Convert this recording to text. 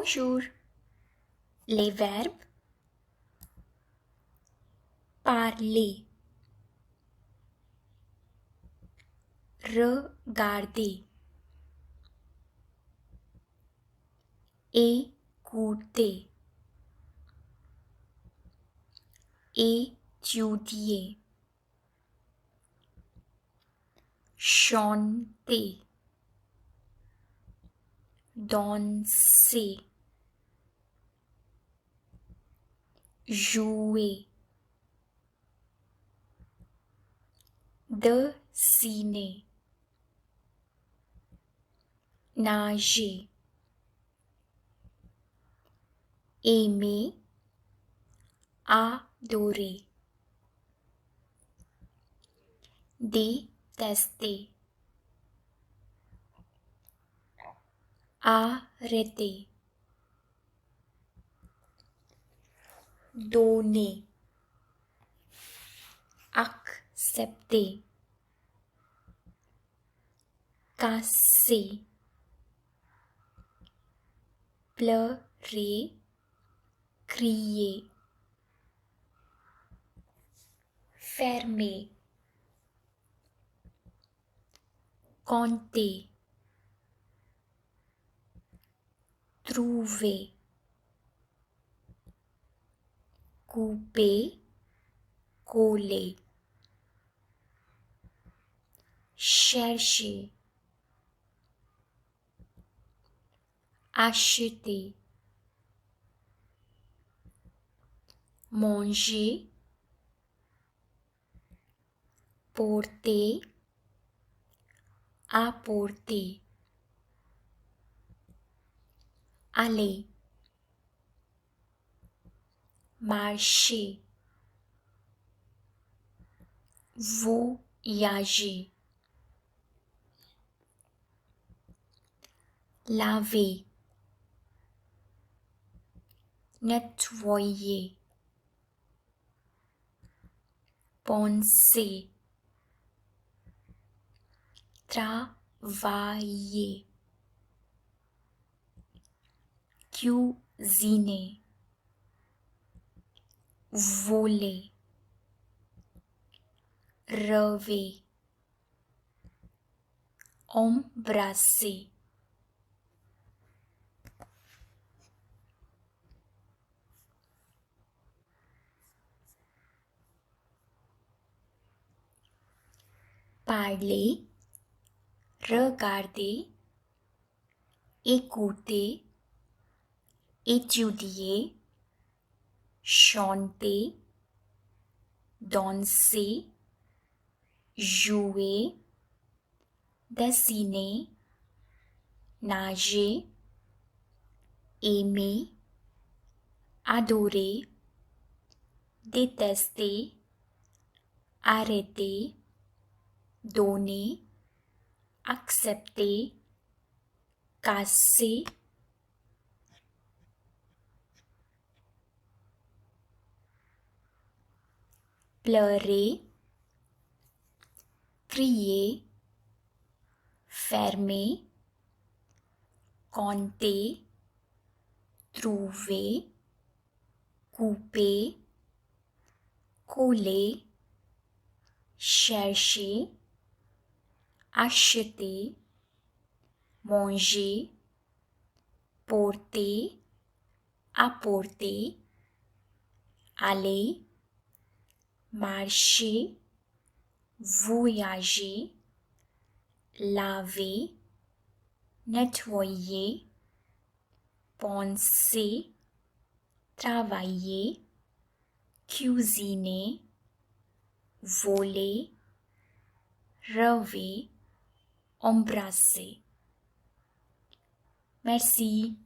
Bonjour. Les verbes parler, regarder, écouter, étudier, chanter, danser, jouer, dessiner, nager, aimer, adorer, détester, arrêter, donner, accepter, casser, pleurer, crier, fermer, compter, trouver, couper, coller, chercher, acheter, manger, porter, apporter, aller, marcher, voyager, laver, nettoyer, penser, travailler, cuisiner, voler, rêver, embrasser, parler, regarder, écouter, étudier, chanter, danser, jouer, dessiner, nager, aimer, adorer, détester, arrêter, donner, accepter, casser, pleurer, crier, fermer, compter, trouver, couper, coller, chercher, acheter, manger, porter, apporter, aller, marcher, voyager, laver, nettoyer, penser, travailler, cuisiner, voler, rêver, embrasser. Merci.